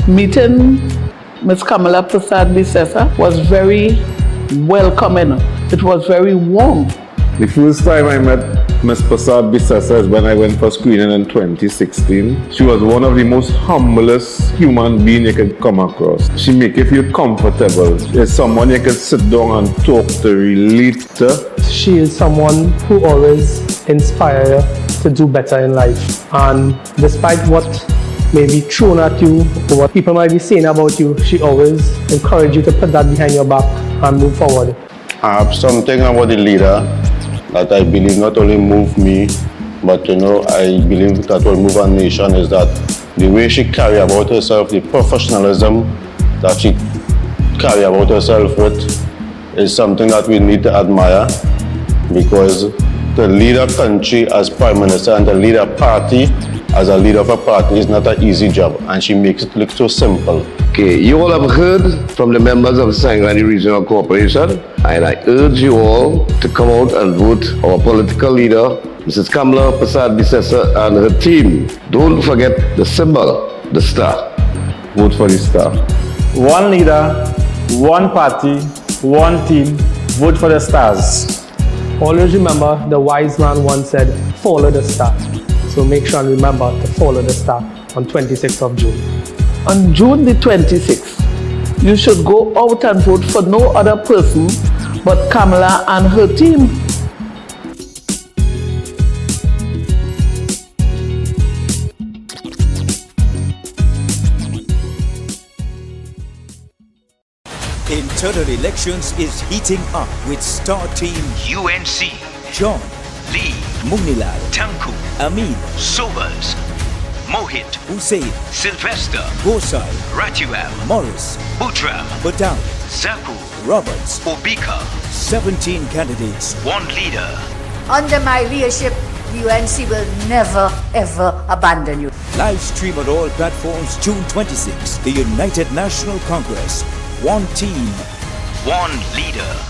Meeting Ms. Kamla Prasad Bisesa was very welcoming. It was very warm. The first time I met Ms. Prasad Bisesa is when I went for screening in 2016. She was one of the most humblest human beings you could come across. She make you feel comfortable. She's someone you can sit down and talk to, relate to. She is someone who always inspires you to do better in life. And despite what may be thrown at you or what people might be saying about you, she always encourages you to put that behind your back and move forward. I have something about the leader that I believe not only move me, but I believe that will move our nation is that the way she carry about herself, the professionalism that she carry about herself with is something that we need to admire, because to lead a country as Prime Minister and to lead a party as a leader of a party is not an easy job, and she makes it look so simple. Okay, you all have heard from the members of the Grande Regional Corporation, and I urge you all to come out and vote our political leader, Mrs. Kamla Prasad Bisesa, and her team. Don't forget the symbol, the star. Vote for the star. One leader, one party, one team, vote for the stars. Always remember the wise man once said, follow the star. So make sure and remember to follow the star on 26th of June. On June the 26th, you should go out and vote for no other person but Kamla and her team. Internal elections is heating up with Star Team UNC, John, Lee, Munilal, Tanku, Amin, Sobers, Mohit, Hussein, Sylvester, Gosai, Ratuam, Morris, Butram, Badal, Zaku, Roberts. Obika. 17 candidates. One leader. Under my leadership, the UNC will never ever abandon you. Live stream on all platforms June 26. The United National Congress. One team. One leader.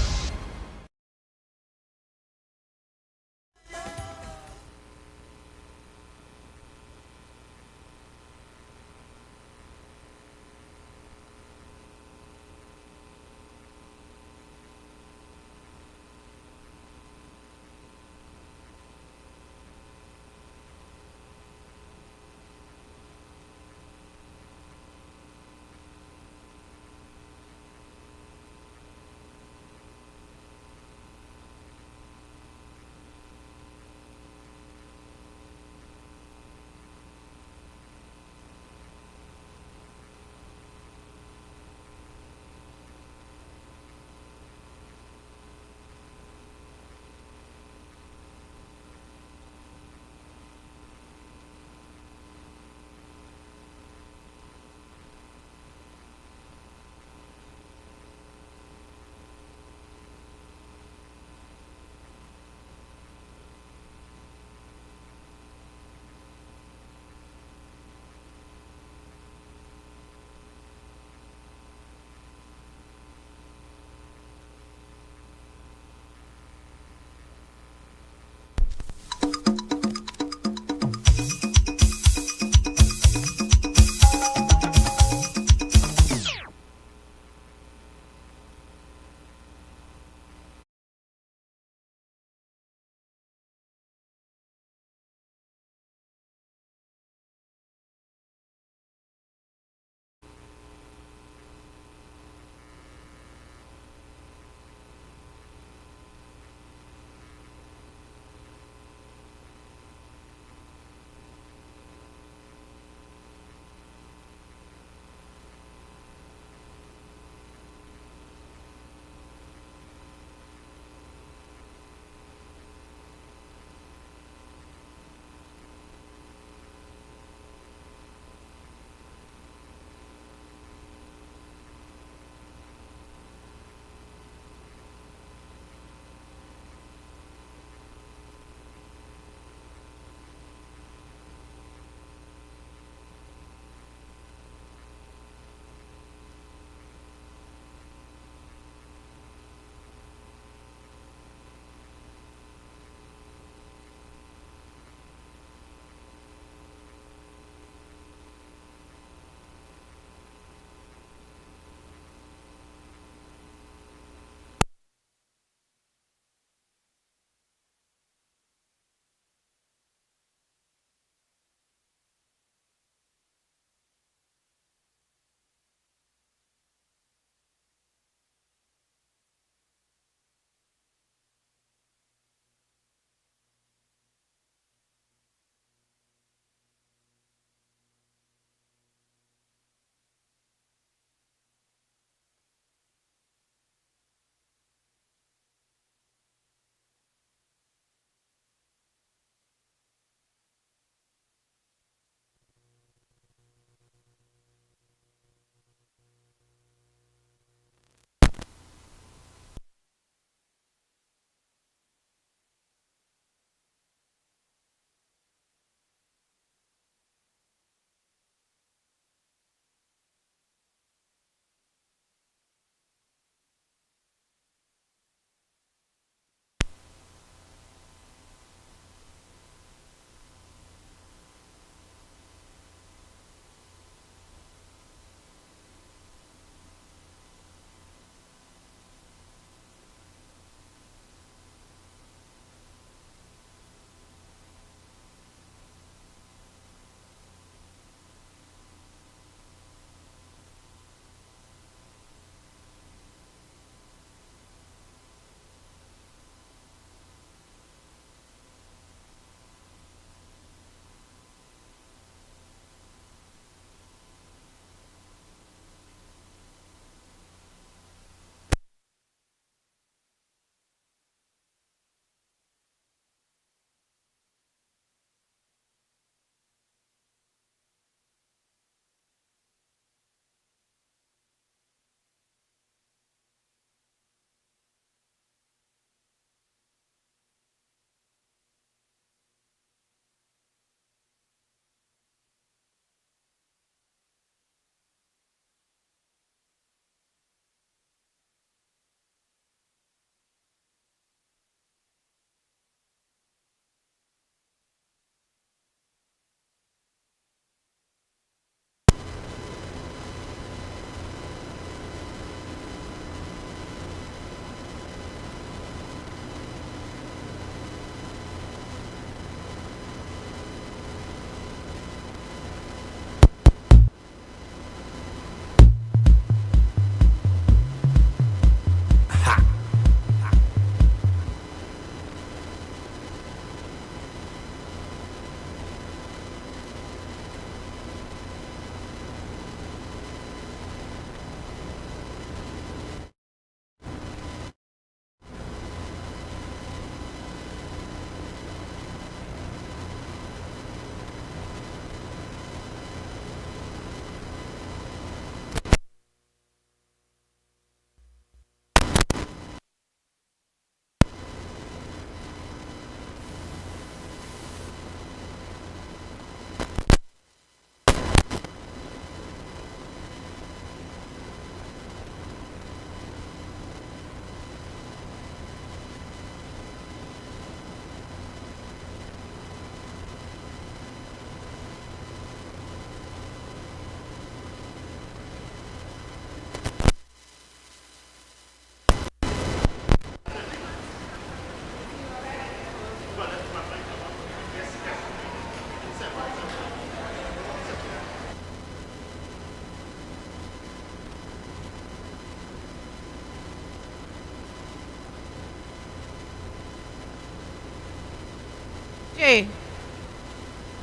Jay,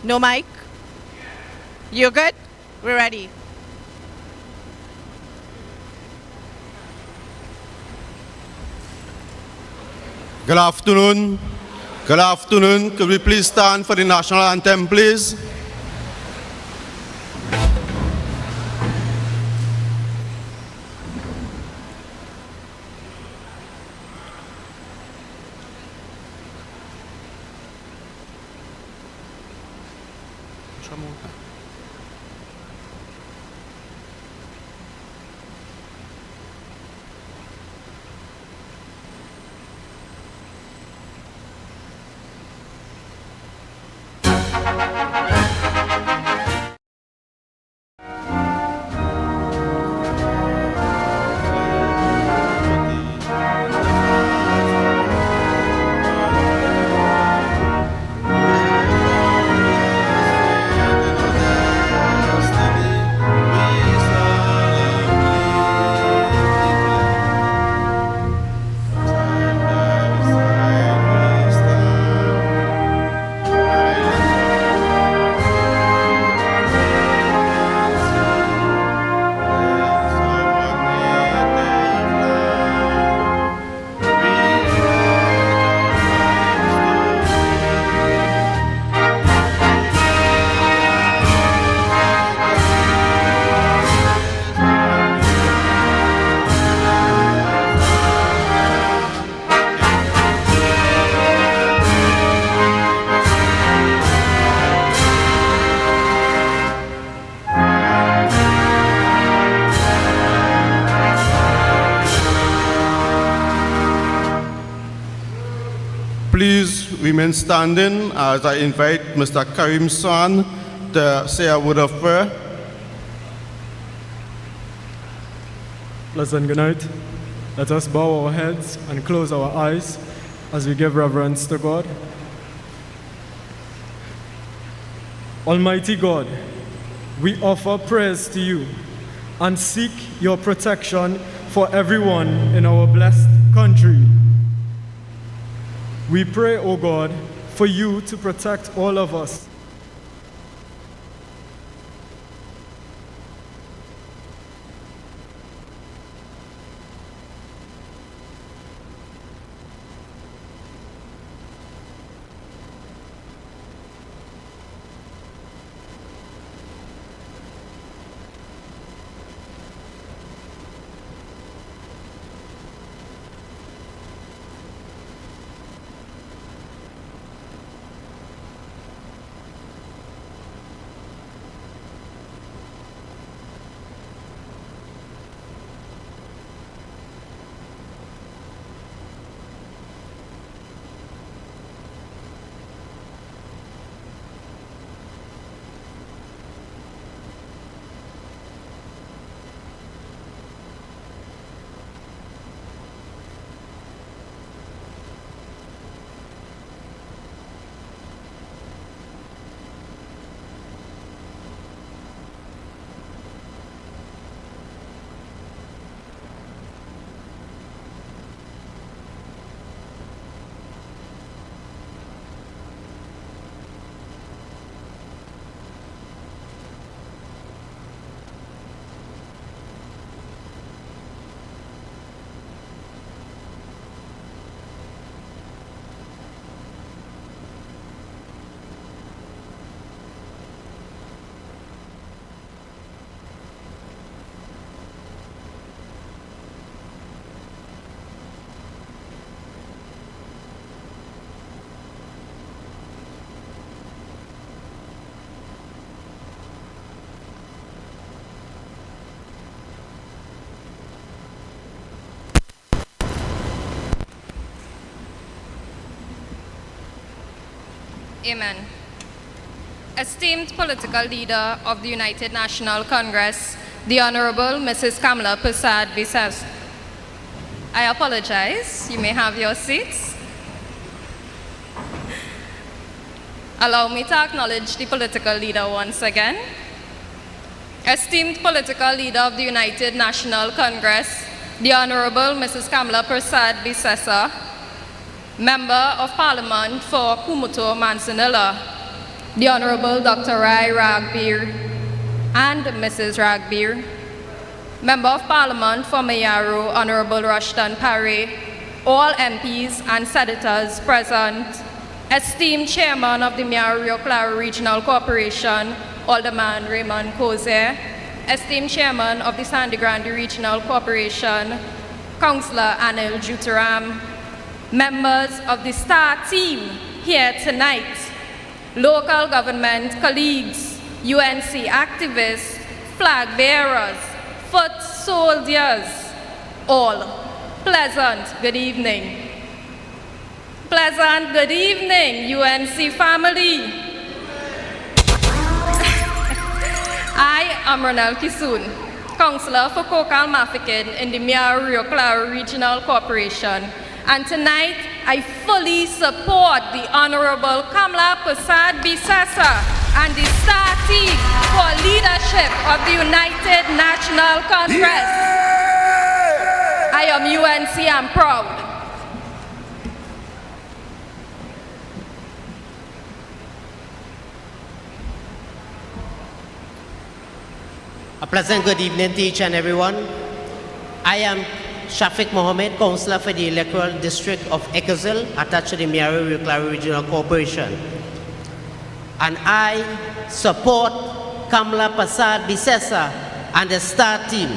no mic? You good? We're ready. Good afternoon. Good afternoon. Could we please stand for the national anthem, please? Please remain standing as I invite Mr. Karim San to say a word of prayer. Pleasant good night. Let us bow our heads and close our eyes as we give reverence to God. Almighty God, we offer praise to you and seek your protection for everyone in our blessed country. We pray, O God, for you to protect all of us. Amen. Esteemed political leader of the United National Congress, the Honorable Mrs. Kamla Persad-Bissessar. I apologize. You may have your seats. Allow me to acknowledge the political leader once again. Esteemed political leader of the United National Congress, the Honorable Mrs. Kamla Persad-Bissessar. Member of Parliament for Kumuto Mansanilla, the Honorable Dr. Rai Ragbir and Mrs. Ragbir. Member of Parliament for Mayaro, Honorable Rushton Parry, all MPs and senators present, esteemed Chairman of the Mayaro Claro Regional Corporation, Alderman Raymond Kose, esteemed Chairman of the Sandy Grande Regional Corporation, Councillor Anil Jutaram, members of the STAR team here tonight, local government colleagues, UNC activists, flag bearers, foot soldiers, all pleasant good evening. Pleasant good evening, UNC family. I am Ronald Kisoon, Councillor for Kokal Mafikin in the Mayaro Claro Regional Corporation. And tonight, I fully support the Honorable Kamla Prasad Bisasa and the STAR team for leadership of the United National Congress. Yeah! I am UNC, I'm proud. A pleasant good evening to each and everyone. I am Shafiq Mohammed, Councillor for the Electoral District of Ecozil, attached to the Mayaro Claro Regional Corporation. And I support Kamla Prasad Bisesa and the STAR team.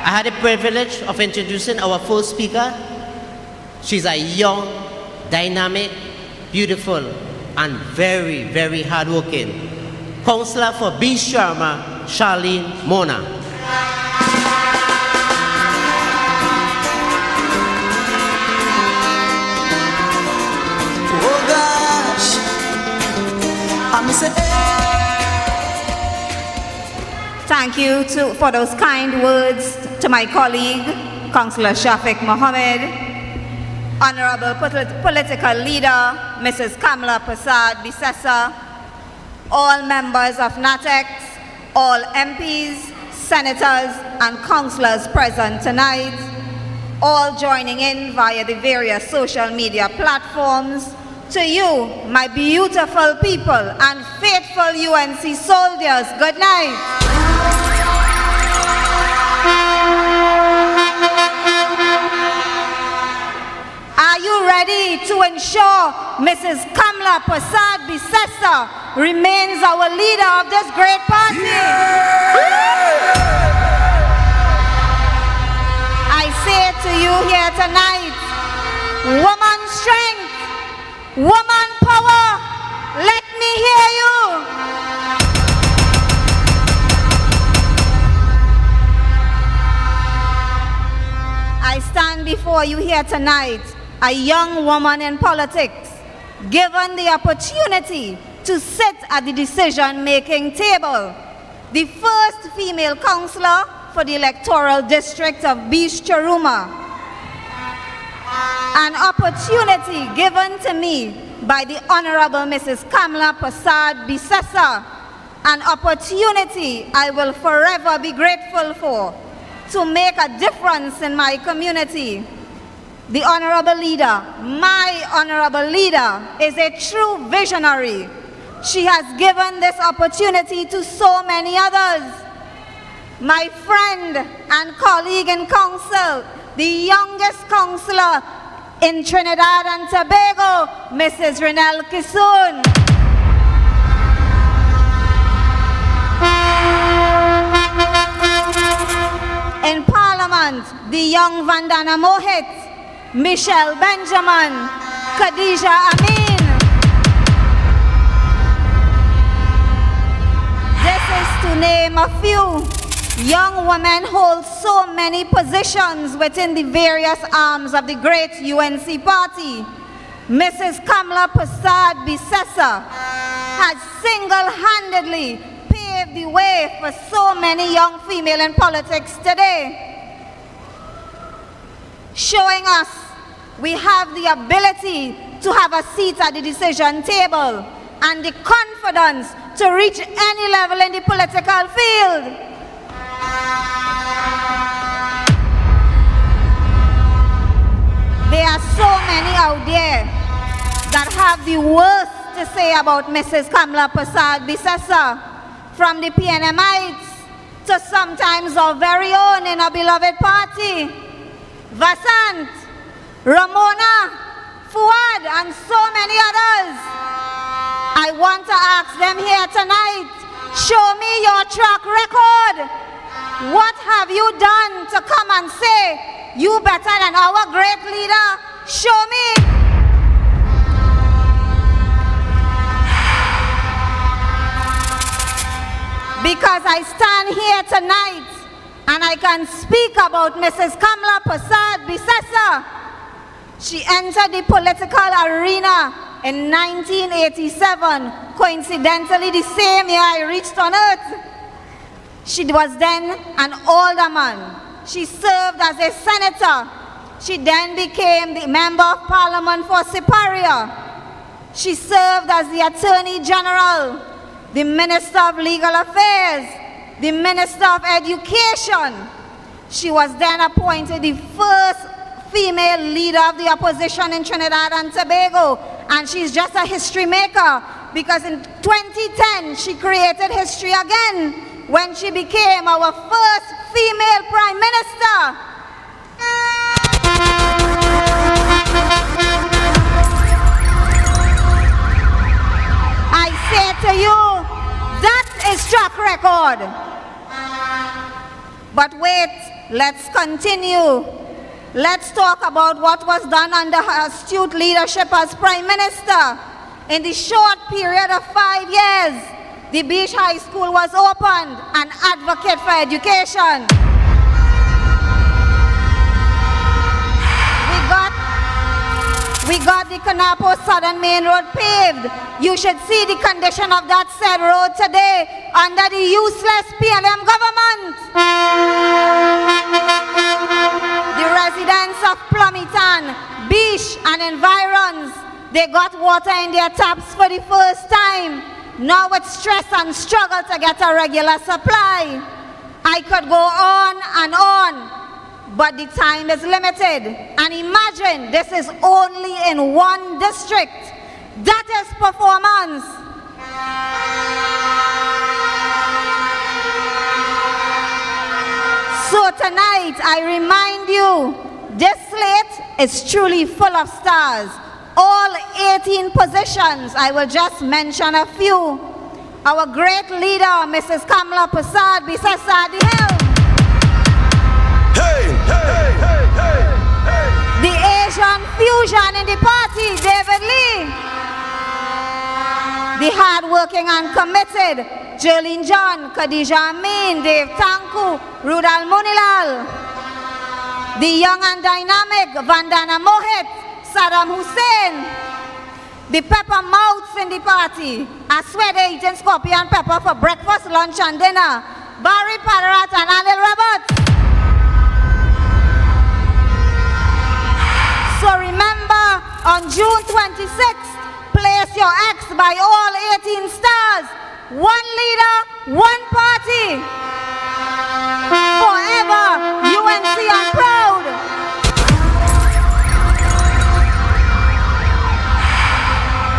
I had the privilege of introducing our first speaker. She's a young, dynamic, beautiful, and very, very hardworking Councillor for B. Sharma, Charlene Mona. Oh gosh, I'm saying. Thank you for those kind words to my colleague, Councillor Shafiq Mohammed, Honorable Political Leader, Mrs. Kamla Prasad Bisesa, all members of NATEX, all MPs, senators, and councillors present tonight, all joining in via the various social media platforms. To you, my beautiful people and faithful UNC soldiers, good night. Are you ready to ensure Mrs. Kamla Prasad Bisesa remains our leader of this great party? I say to you here tonight, woman strength, woman power, let me hear you. I stand before you here tonight, a young woman in politics, given the opportunity to sit at the decision-making table, the first female councillor for the electoral district of Beach Charuma, an opportunity given to me by the Honorable Mrs. Kamla Prasad Bisesa, an opportunity I will forever be grateful for to make a difference in my community. The Honorable Leader, my Honorable Leader, is a true visionary. She has given this opportunity to so many others. My friend and colleague in council, the youngest councillor in Trinidad and Tobago, Mrs. Renelle Kisoon. In Parliament, the young Vandana Mohit, Michelle Benjamin, Khadija Amin. This is to name a few. Young women hold so many positions within the various arms of the great UNC party. Mrs. Kamla Prasad Bisesa has single-handedly paved the way for so many young females in politics today, showing us we have the ability to have a seat at the decision table and the confidence to reach any level in the political field. have the worst to say about Mrs. Kamla Persad-Bissessar, from the PNMites to sometimes our very own in our beloved party, Vasant, Ramona, Fuad, and so many others. I want to ask them here tonight, show me your track record. What have you done to come and say you better than our great leader? Show me. Because I stand here tonight and I can speak about Mrs. Kamla Persad-Bissessar. She entered the political arena in 1987, coincidentally the same year I reached on earth. She was then an alderman. She served as a senator. She then became the member of parliament for Siparia. She served as the attorney general, the minister of legal affairs, the minister of education. She was then appointed the first female leader of the opposition in Trinidad and Tobago. And she's just a history maker, because in 2010 she created history again when she became our first female prime minister. I say to you, that is track record. But wait, let's continue. Let's talk about what was done under her astute leadership as Prime Minister. In the short period of 5 years, the Beach High School was opened, an advocate for education. We got the Kanapo Southern Main Road paved. You should see the condition of that said road today under the useless PLM government. The residents of Plumitan, Beach and environs, they got water in their taps for the first time. Now with stress and struggle to get a regular supply. I could go on and on, but the time is limited. And imagine, this is only in one district. That is performance. So tonight, I remind you, this slate is truly full of stars. All 18 positions, I will just mention a few. Our great leader, Mrs. Kamla Persad-Bissessar, the helm. The Asian fusion in the party, David Lee. The hardworking and committed, Jolene John, Khadija Amin, Dave Tanku, Rudal Munilal. The young and dynamic, Vandana Mohit, Saddam Hussein. The pepper mouths in the party. I swear they're eating scorpion pepper for breakfast, lunch and dinner. Barry Padarat and Anil Roberts. So remember, on June 26th, place your X by all 18 stars. One leader, one party. Forever, UNC and proud.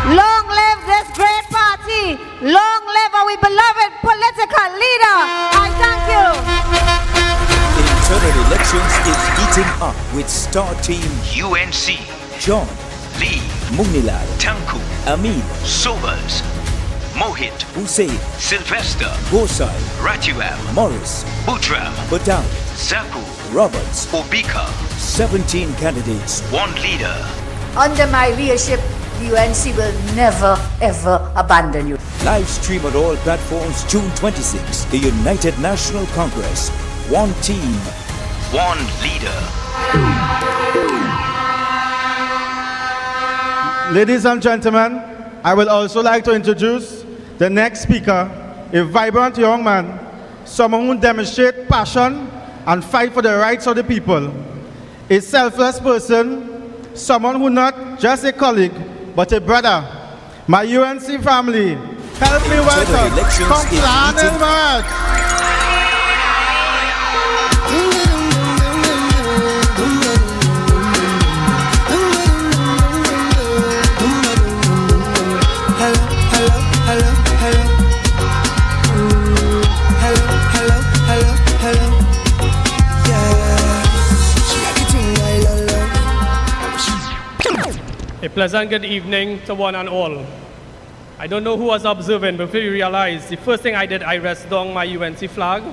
Long live this great party. Long live our beloved political leader. I thank you. Internal elections is heating up with star team UNC, John, Lee, Munilal, Tanku, Amin, Sobers, Mohit, Hussein, Sylvester, Gosai, Ratuam, Morris, Butram, Badal, Zaku, Roberts. Obika. 17 candidates. One leader. Under my leadership, the UNC will never, ever abandon you. Live stream on all platforms June 26. The United National Congress. One team. One leader. Ladies and gentlemen, I would also like to introduce the next speaker, a vibrant young man, someone who demonstrates passion and fight for the rights of the people, a selfless person, someone who not just a colleague, but a brother. My UNC family, help me welcome Kamla Anil. pleasant good evening to one and all. I don't know who was observing, but if you realize, the first thing I did, I rest down my UNC flag.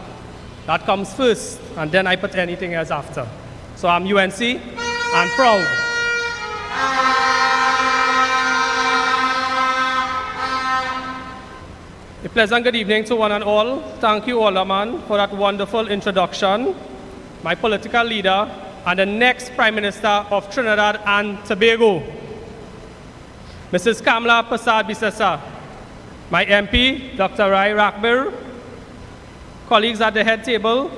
That comes first, and then I put anything else after. So I'm UNC, and proud. A pleasant good evening to one and all. Thank you, Alderman, for that wonderful introduction. My political leader and the next Prime Minister of Trinidad and Tobago, Mrs. Kamla Persad-Bissessar. My MP, Dr. Rai Rakbir, colleagues at the head table,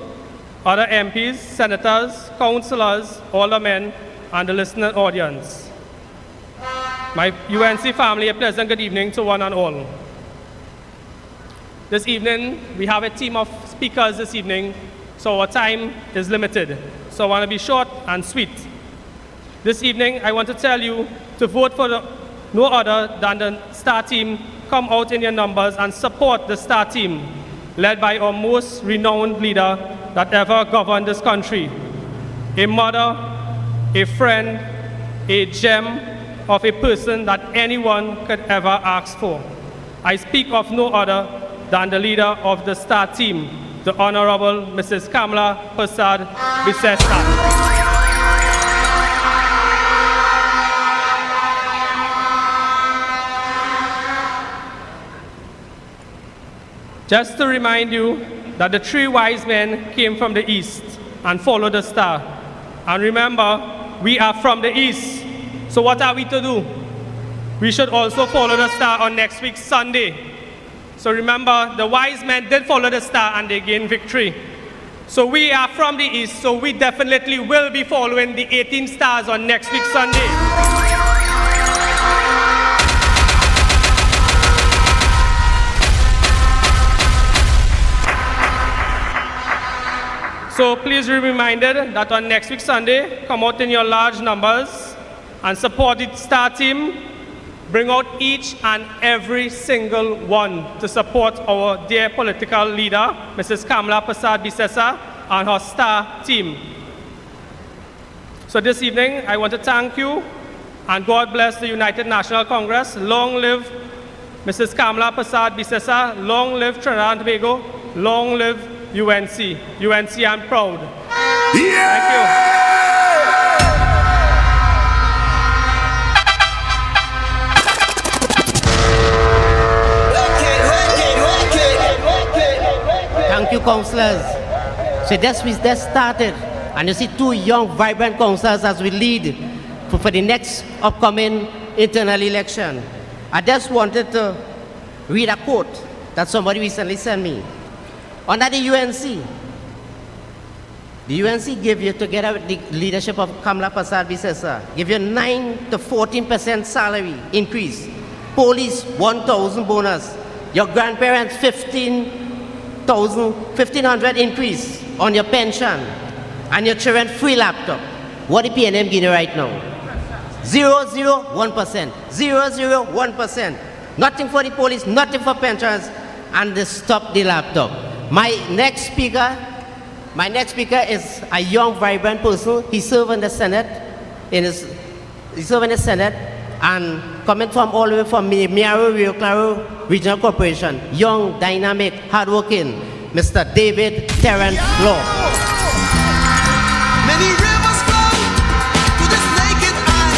other MPs, senators, councillors, aldermen, and the listening audience. My UNC family, a pleasant good evening to one and all. This evening, we have a team of speakers this evening, so our time is limited. So I want to be short and sweet. This evening, I want to tell you to vote for no other than the STAR team. Come out in your numbers and support the STAR team, led by our most renowned leader that ever governed this country. A mother, a friend, a gem of a person that anyone could ever ask for. I speak of no other than the leader of the STAR team, the Honorable Mrs. Kamla Persad-Bissessar. Just to remind you that the three wise men came from the east and followed the star. And remember, we are from the east. So what are we to do? We should also follow the star on next week's Sunday. So remember, the wise men did follow the star and they gained victory. So we are from the east, so we definitely will be following the 18 stars on next week's Sunday. So please be reminded that on next week's Sunday, come out in your large numbers and support the STAR team. Bring out each and every single one to support our dear political leader, Mrs. Kamla Persad-Bissessar, and her STAR team. So this evening, I want to thank you, and God bless the United National Congress. Long live Mrs. Kamla Persad-Bissessar. Long live Trinidad and Tobago. Long live UNC. UNC, I'm proud. Yeah! Thank you. Thank you, councillors. So we just started, and you see two young, vibrant councillors as we lead for the next upcoming internal election. I just wanted to read a quote that somebody recently sent me. Under the UNC gave you, together with the leadership of Kamla Persad-Bissessar, give you 9 to 14% salary increase, police 1,000 bonus, your grandparents 1,500 increase on your pension, and your children free laptop. What the PNM give you right now? 0.01%. 0.01%. Nothing for the police, nothing for pensioners, and they stop the laptop. My next speaker is a young, vibrant person. He served in the Senate, and coming from all the way from Miaro Rio Claro Regional Corporation, young, dynamic, hardworking, Mr. David Terrence Law. Many rivers flow to this naked eye,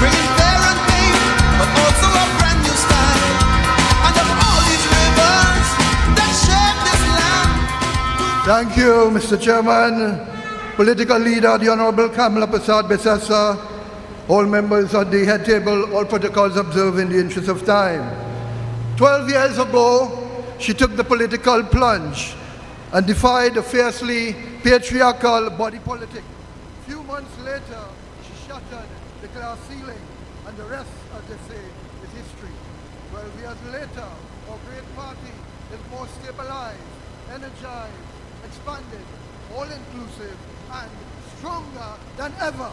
bringing fair and pain, but also a brand new sky. And of all these rivers that shape this land. Thank you, Mr. Chairman, political leader, the Honorable Kamla Persad-Bissessar, all members of the head table, all protocols observed in the interest of time. 12 years ago, she took the political plunge and defied the fiercely patriarchal body politic. A few months later, she shattered the glass ceiling, and the rest, as they say, is history. 12 years later, our great party is more stabilized, energized, expanded, all-inclusive, and stronger than ever.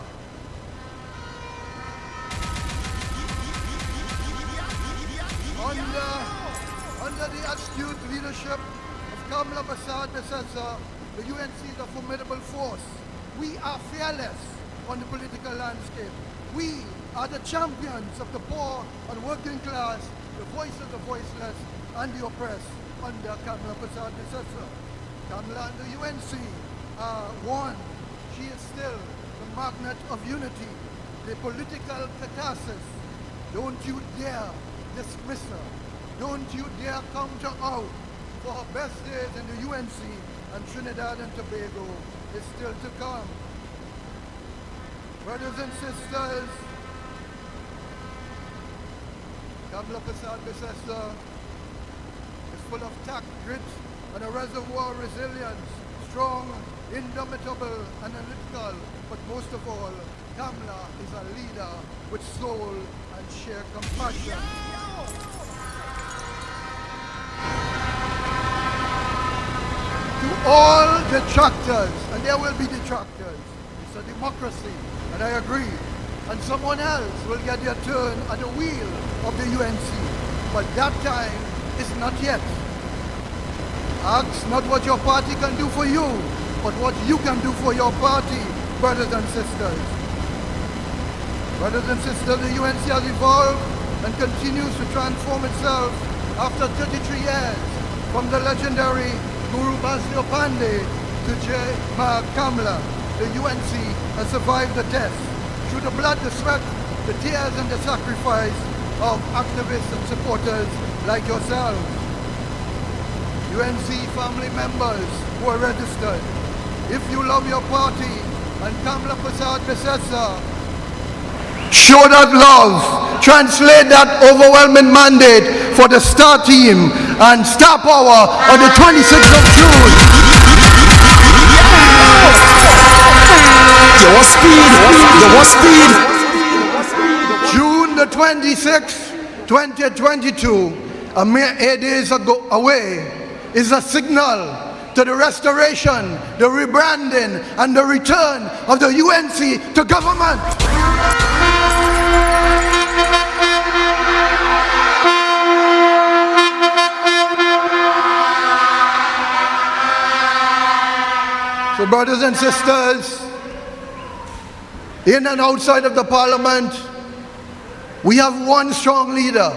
Under the astute leadership of Kamla Persad-Bissessar, the UNC is a formidable force. We are fearless on the political landscape. We are the champions of the poor and working class, the voice of the voiceless and the oppressed under Kamla predecessor. Kamla and the UNC are one. She is still the magnet of unity, the political catharsis. Don't you dare dismiss her. Don't you dare counter out, for her best days in the UNC and Trinidad and Tobago is still to come. Brothers and sisters, Kamla predecessor is full of tact, grit, and a reservoir of resilience, strong, indomitable, analytical, but most of all, Kamla is a leader with soul and sheer compassion. To all detractors, and there will be detractors, it's a democracy, and I agree, and someone else will get their turn at the wheel of the UNC, but that time is not yet. Ask not what your party can do for you, but what you can do for your party, brothers and sisters. Brothers and sisters, the UNC has evolved and continues to transform itself after 33 years, from the legendary Guru Basdeo Pandey to J. Ma Kamla. The UNC has survived the test through the blood, the sweat, the tears and the sacrifice of activists and supporters like yourselves. UNC family members who are registered, if you love your party and Kamla predecessor, show that love, translate that overwhelming mandate for the star team and star power on the 26th of June. June the 26th, 2022, a mere 8 days away, is a signal to the restoration, the rebranding, and the return of the UNC to government. So brothers and sisters, in and outside of the parliament, we have one strong leader,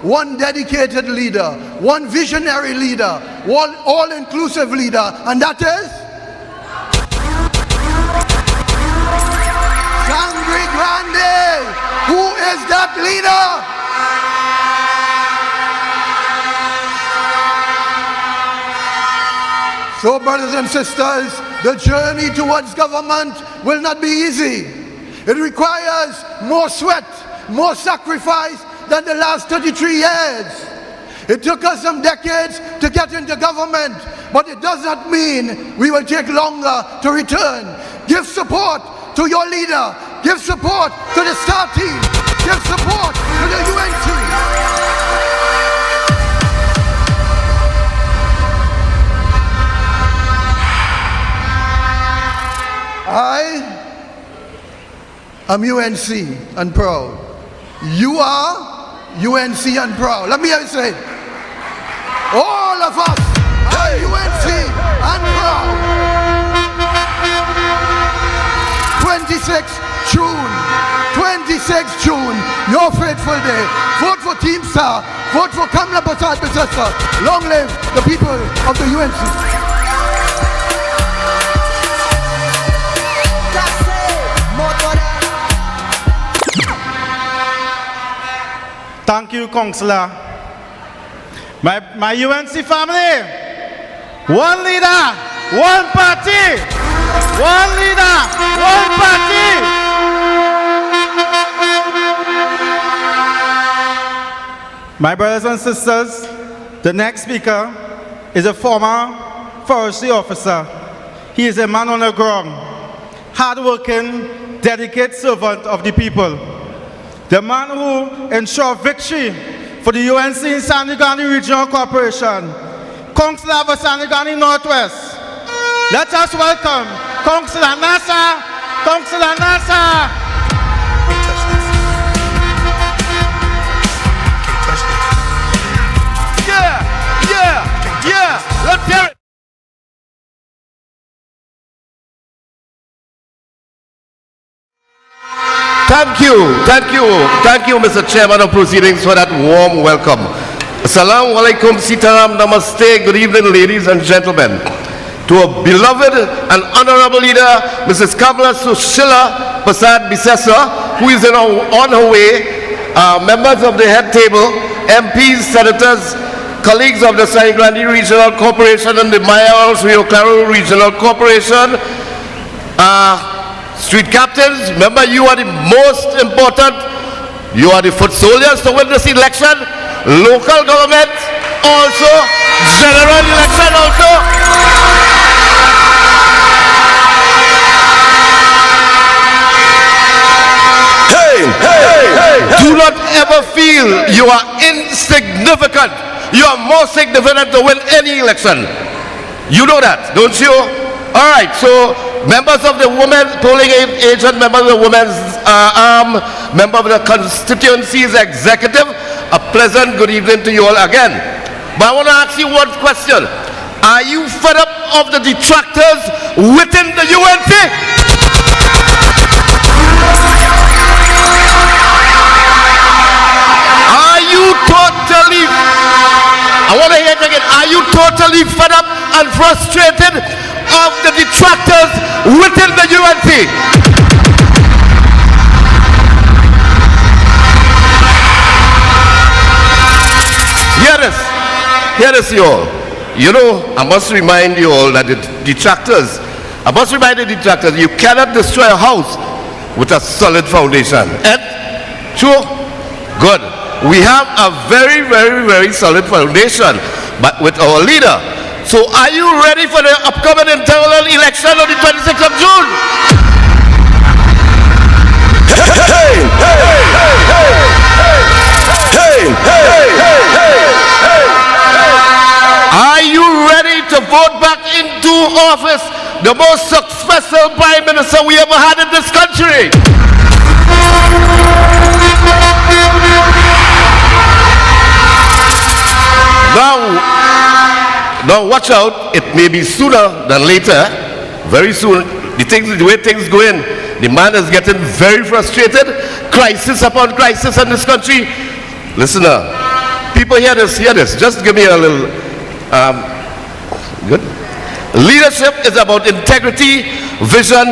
one dedicated leader, one visionary leader, one all-inclusive leader, and that is Grande. Who is that leader? So brothers and sisters, the journey towards government will not be easy. It requires more sweat, more sacrifice than the last 33 years. It took us some decades to get into government, but it does not mean we will take longer to return. Give support to your leader. Give support to the star team. Give support to the UNC. I am UNC and proud. You are UNC and proud. Let me hear you say it. All of us are UNC and proud. 26th June, 26th June, your faithful day. Vote for Team Star. Vote for Kamla predecessor. Long live the people of the UNC. Thank you, Councillor. My UNC family, one leader, one party. One leader, one party. My brothers and sisters, the next speaker is a former forestry officer. He is a man on the ground, hard-working, dedicated servant of the people. The man who ensured victory for the UNC in Grande Regional Corporation, Councillor for Grande Northwest. Let us welcome Councillor Nasa. Councillor Nasa. Yeah. Let's hear it. Thank you, Mr. Chairman of Proceedings, for that warm welcome. Assalamu alaikum, sitaram, namaste, good evening, ladies and gentlemen. To a beloved and honorable leader, Mrs. Kamla Sushila Prasad Bisesa, who is on her way, members of the head table, MPs, senators, colleagues of the Grande Regional Corporation and the Rio Claro Regional Corporation, street captains, remember you are the most important, you are the foot soldiers to win this election, local government also, general election also. Do not ever feel you are insignificant. You are more significant to win any election. You know that, don't you? All right, so members of the women polling agent, members of the women's arm, member of the constituency's executive, a pleasant good evening to you all again. But I want to ask you one question. Are you fed up of the detractors within the UNC? Are you totally, I want to hear it again, are you totally fed up and frustrated of the detractors within the UNC? Hear this, you all. You know, I must remind you all that the detractors, you cannot destroy a house with a solid foundation. And true? Good. We have a very, very, very solid foundation, but with our leader. So are you ready for the upcoming internal election on the 26th of June? Are you ready to vote back into office the most successful prime minister we ever had in this country? Now watch out, it may be sooner than later, very soon. The way things go in, the man is getting very frustrated, crisis upon crisis in this country. Listen now, people hear this, just give me a little, good. Leadership is about integrity, vision,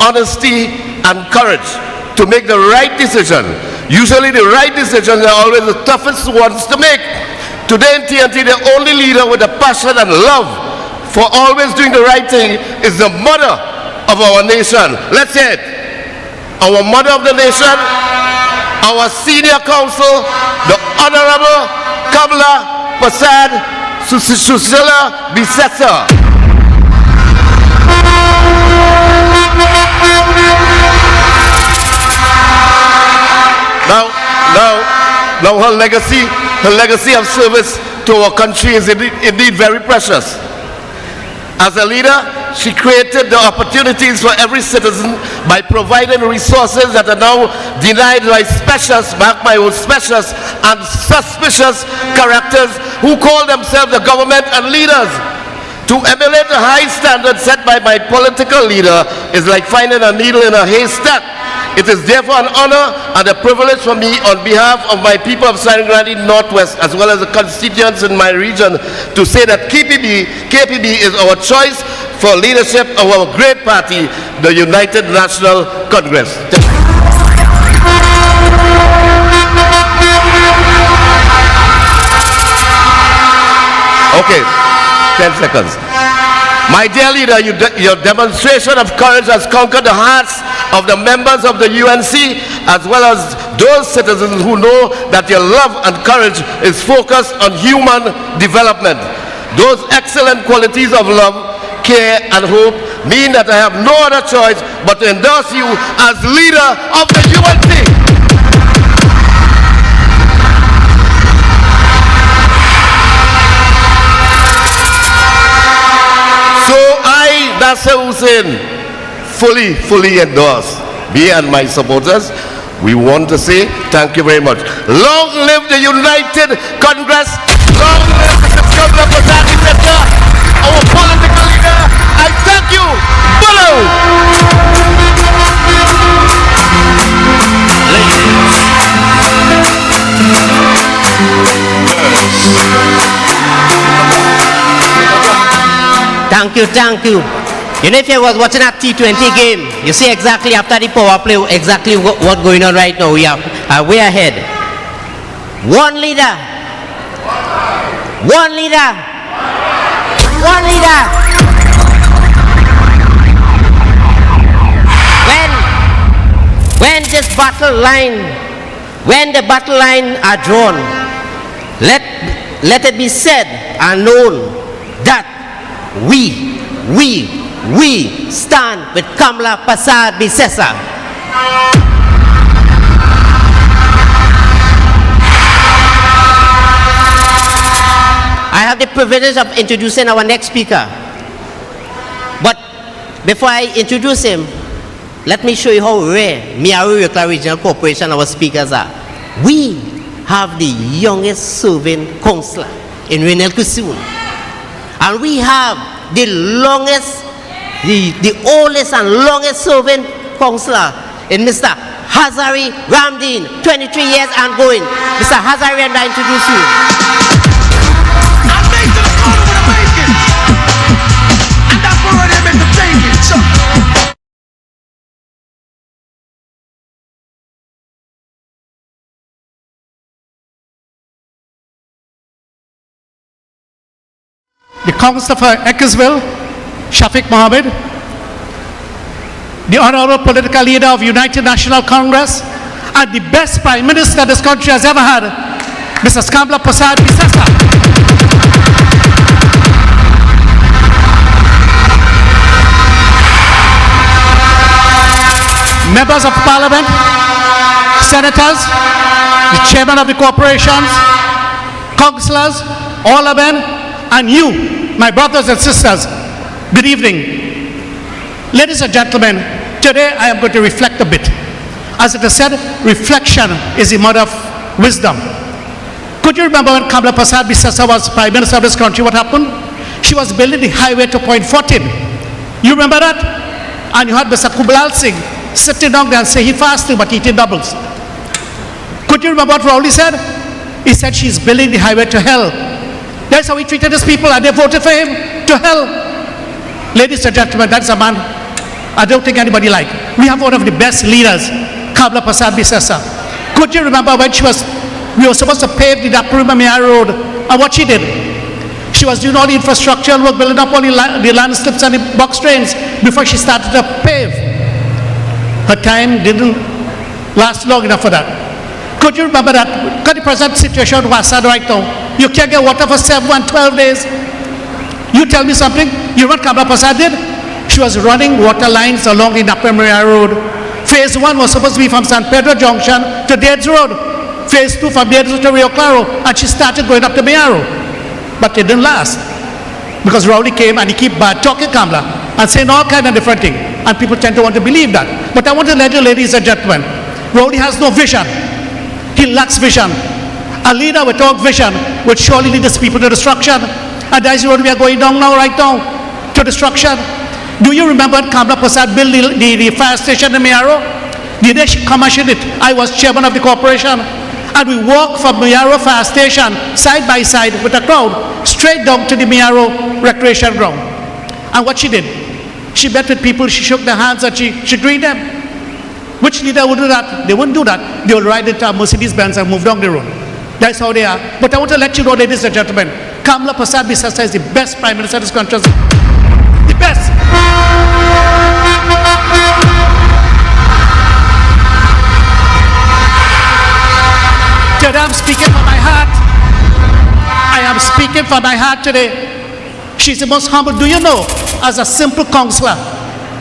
honesty, and courage to make the right decision. Usually the right decisions are always the toughest ones to make. Today in TNT, the only leader with a passion and love for always doing the right thing is the mother of our nation. Let's hear it. Our mother of the nation, our senior counsel, the Honorable Kamla Prasad Sushila Bisesa. Now her legacy of service to our country is indeed very precious. As a leader, she created the opportunities for every citizen by providing resources that are now denied by specious, mark my own, specious and suspicious characters who call themselves the government and leaders. To emulate the high standards set by my political leader is like finding a needle in a haystack. It is therefore an honor and a privilege for me on behalf of my people of Grande Northwest as well as the constituents in my region to say that KPB is our choice for leadership of our great party, the United National Congress. Okay, 10 seconds. My dear leader, your demonstration of courage has conquered the hearts of the members of the UNC as well as those citizens who know that your love and courage is focused on human development. Those excellent qualities of love, care and hope mean that I have no other choice but to endorse you as leader of the UNC. So I, Nasser Hussain, fully endorse me and my supporters. We want to say thank you very much. Long live the United Congress. Long live Mr. Kamla Prasad Bisesa, our political leader. I thank you. Follow. Thank you, thank you. You know, if you was watching that T20 game, you see exactly after the power play, exactly what's going on right now. We are way ahead. One leader. One leader. One leader. When this battle line, when the battle line are drawn, let it be said and known that we stand with Kamla Prasad Bisesa. I have the privilege of introducing our next speaker. But before I introduce him, let me show you how rare Miaru Regional Corporation, our speakers are. We have the youngest serving councillor in Renel Kusun. And we have the longest, the oldest and longest serving councillor in Mr. Hazari Ramdeen, 23 years and going. Mr. Hazari, I'm going to introduce you. The Councillor for Ecclesville, Shafiq Mohammed, the Honourable Political Leader of United National Congress, and the best Prime Minister this country has ever had, Mrs. Kamla Prasad Bisesa. Members of Parliament, Senators, the Chairman of the corporations, Councillors, all of them, and you, my brothers and sisters, good evening. Ladies and gentlemen, today I am going to reflect a bit. As it is said, reflection is the mother of wisdom. Could you remember when Kamla Prasad Bisesa was Prime Minister of this country, what happened? She was building the highway to Point 14. You remember that? And you had Mr. Kublal Singh sitting down there and say he fasting but eating doubles. Could you remember what Rowley said? He said she's building the highway to hell. That's how he treated his people, and they voted for him to hell. Ladies and gentlemen, that's a man I don't think anybody like. We have one of the best leaders, Kamla Prasad Bisesa. Could you remember when we were supposed to pave the Dapurima Mia Road, and what she did? She was doing all the infrastructural work, building up all the landslips and the box trains before she started to pave. Her time didn't last long enough for that. Could you remember that? Because the present situation was sad right now. You can't get water for 7 and 12 days. You tell me something. You know what Kamla Prasad did? She was running water lines along the Napa Maria Road. Phase 1 was supposed to be from San Pedro Junction to Dades Road. Phase 2 from Dades to Rio Claro. And she started going up to Mayaro. But it didn't last. Because Rowley came and he kept talking Kamla and saying all kinds of different things. And people tend to want to believe that. But I want to let you, ladies and gentlemen, Rowley has no vision. He lacks vision. A leader without vision would surely lead his people to destruction. And that is what we are going down now, right now, to destruction. Do you remember Kamla Prasad built the fire station in Mayaro? The day she commissioned it, I was chairman of the corporation. And we walked from Mayaro fire station side by side with the crowd straight down to the Mayaro recreation ground. And what she did, she met with people, she shook their hands and she greeted them. Which leader would do that? They wouldn't do that. They would ride into a Mercedes-Benz and move down the road. That's how they are. But I want to let you know, ladies and gentlemen, Kamla Prasad Bisesa is the best Prime Minister of this country. The best. Today I'm speaking from my heart. I am speaking from my heart today. She's the most humble. Do you know, as a simple councillor,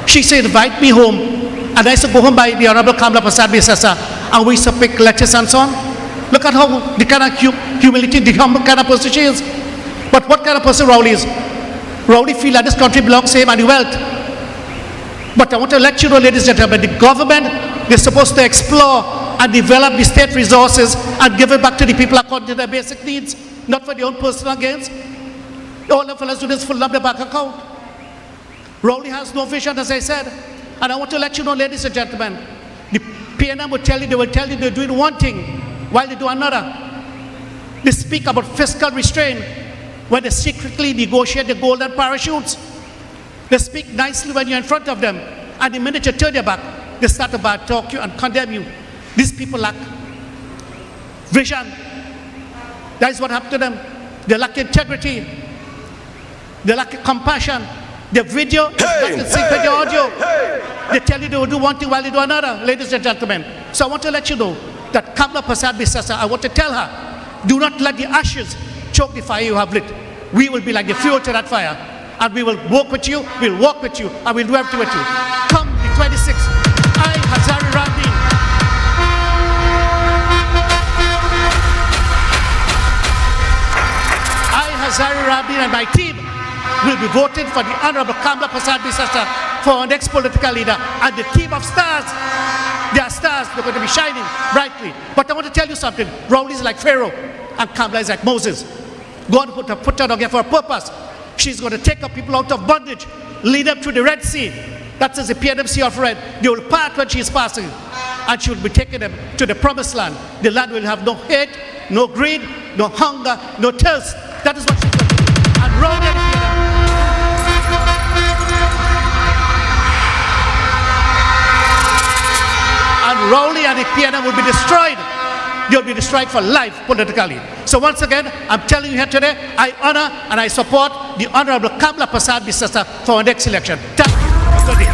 she said, invite me home. And I used to go home by the Honourable Kamla Prasad Bisesa, and we used to pick lettuce and so on. Look at how the kind of humility, the humble kind of person she is. But what kind of person Rowley is? Rowley feels that this country belongs to him and the wealth. But I want to let you know, ladies and gentlemen, the government is supposed to explore and develop the state resources and give it back to the people according to their basic needs, not for their own personal gains. All the fellows do this fill up their bank account. Rowley has no vision, as I said. And I want to let you know, ladies and gentlemen, the PNM will tell you they're doing one thing while they do another. They speak about fiscal restraint when they secretly negotiate the golden parachutes. They speak nicely when you're in front of them, and the minute you turn your back, they start to bad talk you and condemn you. These people lack vision. That is what happened to them. They lack integrity. They lack compassion. The video is not in sync with the audio. They tell you they will do one thing while they do another, ladies and gentlemen. So I want to let you know that Kamla Prasad Bisasa, I want to tell her, do not let the ashes choke the fire you have lit. We will be like the fuel to that fire. And we will walk with you, we'll walk with you, and we'll do everything with you. Come the 26th, I, Hazari Rabin, Hazari Rabin and my team will be voting for the Honorable Kamla Prasad Bisasa for our next political leader. And the team of stars, they are stars, they're going to be shining brightly. But I want to tell you something, Rowley is like Pharaoh and Kamla is like Moses. God put her down here for a purpose. She's going to take her people out of bondage, lead them through the Red Sea. That is the PNMC of Red. They will part when she is passing. And she will be taking them to the promised land. The land will have no hate, no greed, no hunger, no thirst. That is what she's going to do. And Rowley and the PNM. And Rowley and the PNM will be destroyed. They'll be destroyed for life politically. So once again, I'm telling you here today, I honor and I support the Honorable Kamla Prasad Bisasa for our next election. Thank you. Good day.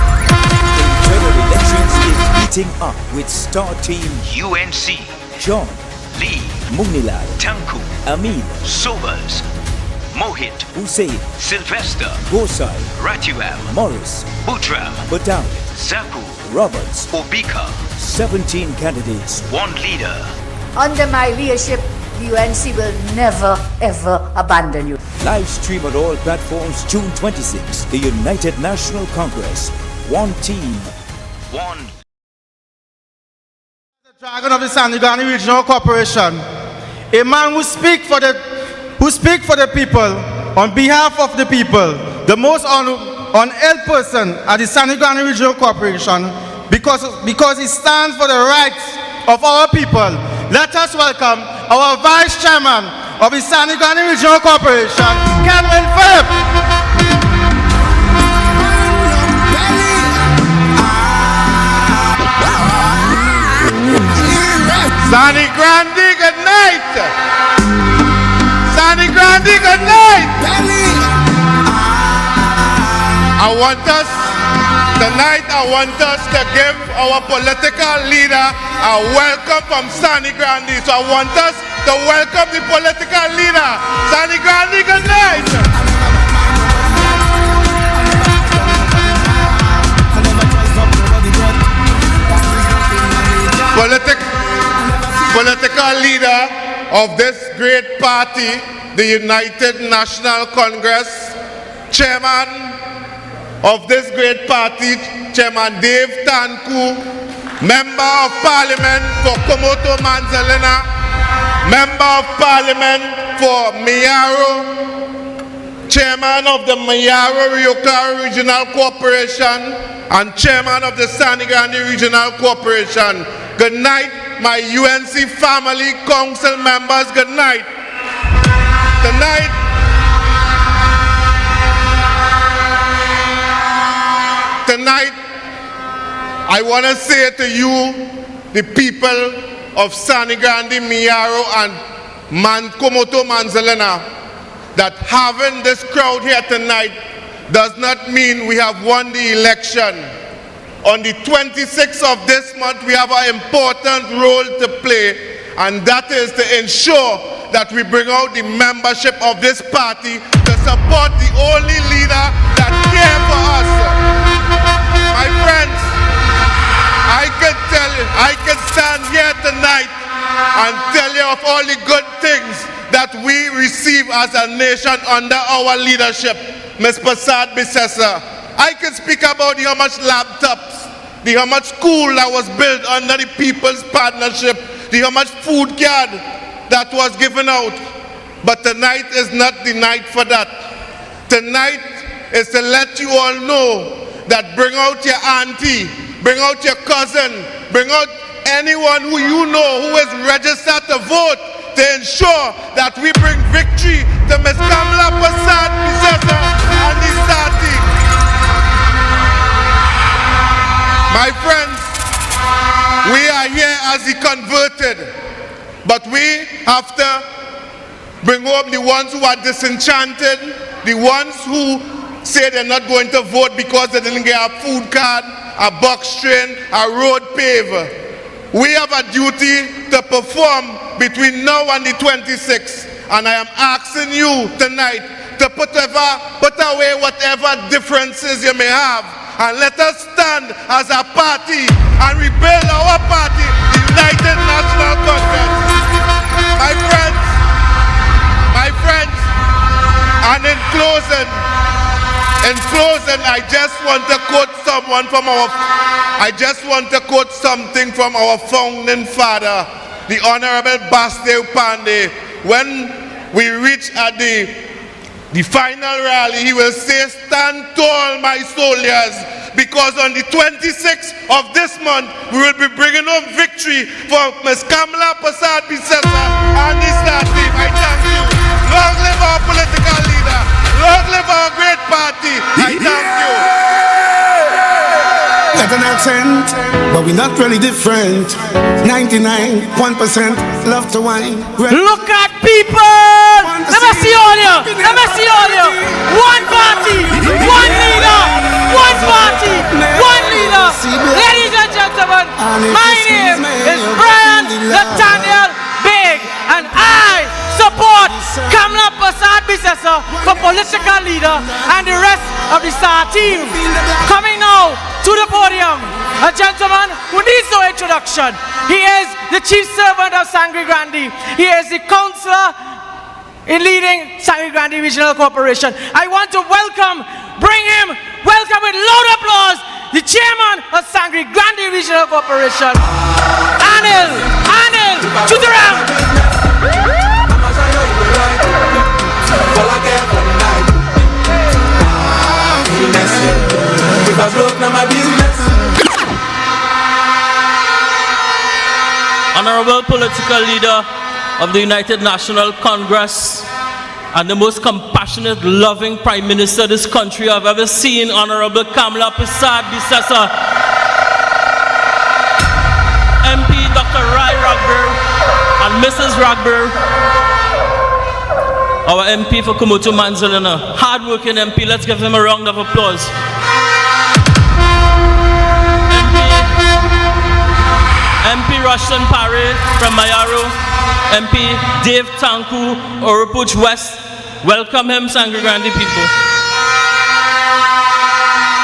Internal elections is heating up with Star Team UNC, John, Lee, Munilal, Tanku, Amin, Sobers, Mohit, Hussein, Sylvester, Gosai, Ratual, Morris, Butram, Badawi, Zaku, Roberts, Obika. 17 candidates. One leader. Under my leadership, the UNC will never, ever abandon you. Live stream on all platforms June 26. The United National Congress. One team. One. The Dragon of the Grande Regional Corporation. A man who speak for the people, on behalf of the people, the most upheld person at the Grande Regional Corporation, because he stands for the rights of our people. Let us welcome our Vice Chairman of the Grande Regional Corporation, Kelvin Phillip. Sani Grande, good night. Sani Grande, good night. Tonight I want us to give our political leader a welcome from Sani Grande. So I want us to welcome the political leader. Sani Grande, good night. Political leader of this great party, the United National Congress, chairman of this great party, Chairman Dave Tanku, Member of Parliament for Komoto Manzalina, Member of Parliament for Mayaro, Chairman of the Mayaro Ryukla Regional Corporation, and Chairman of the Sani Grande Regional Corporation. Good night, my UNC family council members, good night. Tonight, I want to say to you, the people of Sani Grande, Mayaro, and Komoto Manzalina, that having this crowd here tonight does not mean we have won the election. On the 26th of this month, we have an important role to play, and that is to ensure that we bring out the membership of this party to support the only leader that cares for us. My friends, I can stand here tonight and tell you of all the good things that we receive as a nation under our leadership, Ms. Prasad Bisasa. I can speak about how much laptops, how much school that was built under the People's Partnership, how much food card that was given out. But tonight is not the night for that. Tonight is to let you all know that bring out your auntie, bring out your cousin, bring out anyone who you know who is registered to vote to ensure that we bring victory to Ms. Kamla Prasad Bisasa and the Star Team. My friends, we are here as the converted, but we have to bring home the ones who are disenchanted, the ones who say they're not going to vote because they didn't get a food card, a box train, a road paver. We have a duty to perform between now and the 26th, and I am asking you tonight to put away whatever differences you may have, and let us stand as a party and rebuild our party, the United National Congress. My friends, and in closing, I just want to quote something from our founding father, the Honorable Basdev Pandey. When we reach at the final rally, he will say, "Stand tall, my soldiers, because on the 26th of this month, we will be bringing home victory for Ms. Kamla Persad-Bissessar and the Star team." I thank you. Long live our political leader. Long live our great party. I thank you. Got an accent, but we're not really different. 99.1% love to wine. Look at people! Let me see all you! Let me see all you! One party, one leader, one party, one leader. Ladies and gentlemen, my name is Brian Nathaniel Big, and I support Kamla Persad-Bissessar for political leader and the rest of the STAR team. Coming now to the podium, a gentleman who needs no introduction. He is the chief servant of Sangre Grande. He is the councillor in leading Sangre Grande Regional Corporation. I want to welcome with loud applause, the chairman of Sangre Grande Regional Corporation, Anil Chuturam. Honorable political leader of the United National Congress and the most compassionate, loving Prime Minister this country I've ever seen, Honorable Kamla Persad-Bissessar. MP Dr. Rai Ragber and Mrs. Ragber, our MP for Kumutu Manzalina, hard-working MP. Let's give him a round of applause. MP Rushton Paré from Mayaro, MP Dave Tanku, Oropuch West. Welcome him, Sangre Grande people.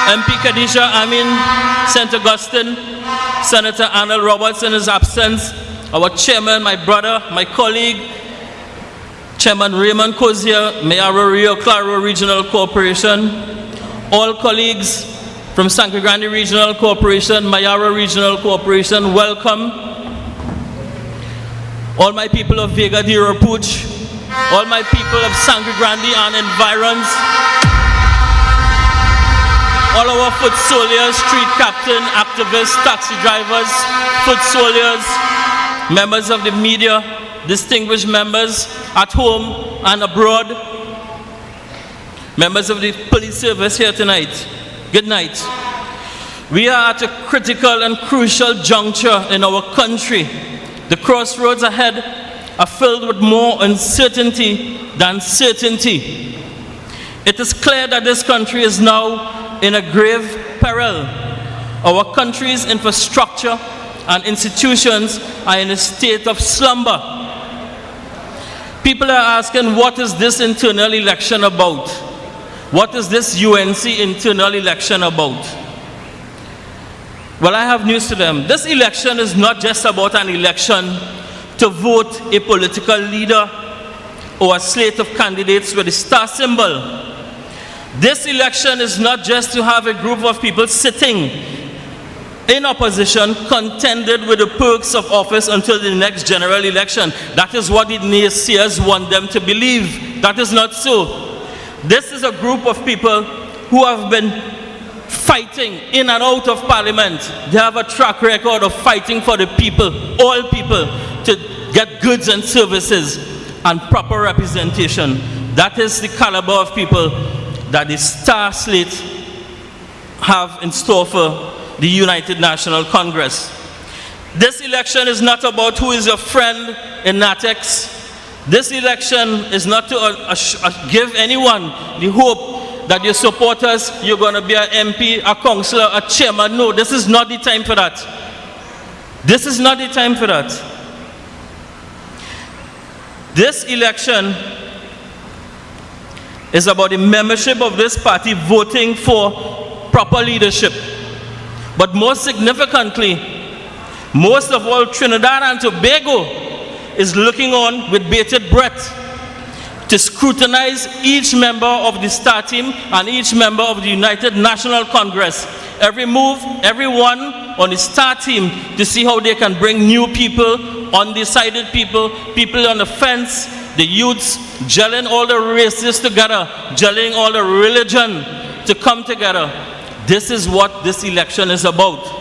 MP Khadija Amin, St. Augustine, Senator Arnold Roberts in his absence, our chairman, my brother, my colleague, Chairman Raymond Cozier, Mayaro Rio Claro Regional Corporation, all colleagues from Sangre Grande Regional Corporation, Mayaro Regional Corporation, welcome. All my people of Vega de Oropuch, all my people of Sangre Grande and environs, all our foot soldiers, street captain, activists, taxi drivers, foot soldiers, members of the media, distinguished members at home and abroad, members of the police service here tonight. Good night. We are at a critical and crucial juncture in our country. The crossroads ahead are filled with more uncertainty than certainty. It is clear that this country is now in a grave peril. Our country's infrastructure and institutions are in a state of slumber. People are asking, what is this internal election about? What is this UNC internal election about? Well, I have news to them. This election is not just about an election to vote a political leader or a slate of candidates with a star symbol. This election is not just to have a group of people sitting in opposition contended with the perks of office until the next general election. That is what the naysayers want them to believe. That is not so. This is a group of people who have been fighting in and out of parliament. They have a track record of fighting for the people, all people, to get goods and services and proper representation. That is the caliber of people that the star slate have in store for the United National Congress. This election is not about who is your friend in Natex. This election is not to give anyone the hope that your supporters, you're going to be an MP, a councillor, a chairman. No, this is not the time for that. This is not the time for that. This election is about the membership of this party voting for proper leadership. But most significantly, most of all, Trinidad and Tobago is looking on with bated breath to scrutinize each member of the star team and each member of the United National Congress. Every move, everyone on the star team to see how they can bring new people, undecided people, people on the fence, the youths, gelling all the races together, gelling all the religion to come together. This is what this election is about.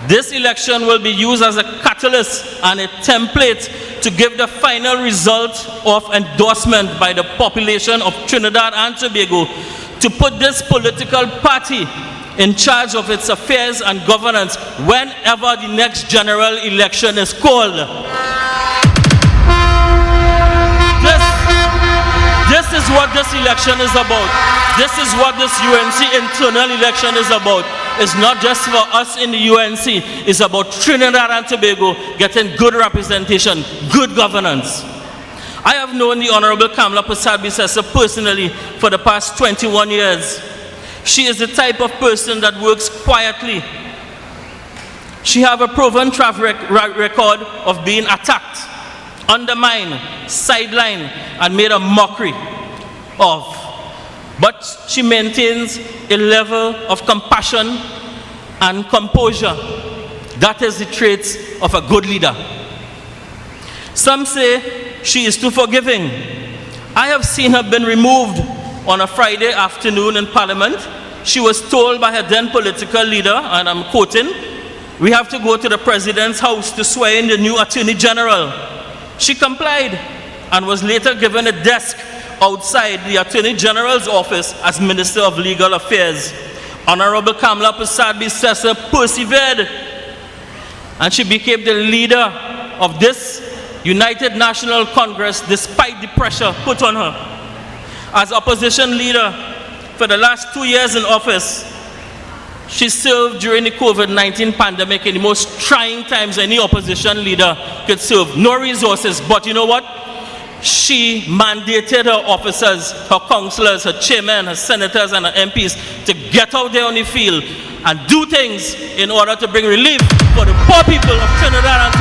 This election will be used as a catalyst and a template to give the final result of endorsement by the population of Trinidad and Tobago to put this political party in charge of its affairs and governance whenever the next general election is called. This is what this election is about. This is what this UNC internal election is about. It's not just for us in the UNC. It's about Trinidad and Tobago getting good representation, good governance. I have known the Honorable Kamla Persad-Bissessar personally for the past 21 years. She is the type of person that works quietly. She has a proven track record of being attacked, undermined, sidelined, and made a mockery of. But she maintains a level of compassion and composure. That is the traits of a good leader. Some say she is too forgiving. I have seen her been removed on a Friday afternoon in Parliament. She was told by her then political leader, and I'm quoting, "We have to go to the President's house to swear in the new Attorney General." She complied and was later given a desk outside the Attorney General's office as Minister of Legal Affairs. Honorable Kamla Persad-Bissessar persevered, and she became the leader of this United National Congress despite the pressure put on her. As opposition leader for the last 2 years in office, she served during the COVID-19 pandemic in the most trying times any opposition leader could serve. No resources, but you know what? She mandated her officers, her councillors, her chairmen, her senators, and her MPs to get out there on the field and do things in order to bring relief for the poor people of Trinidad and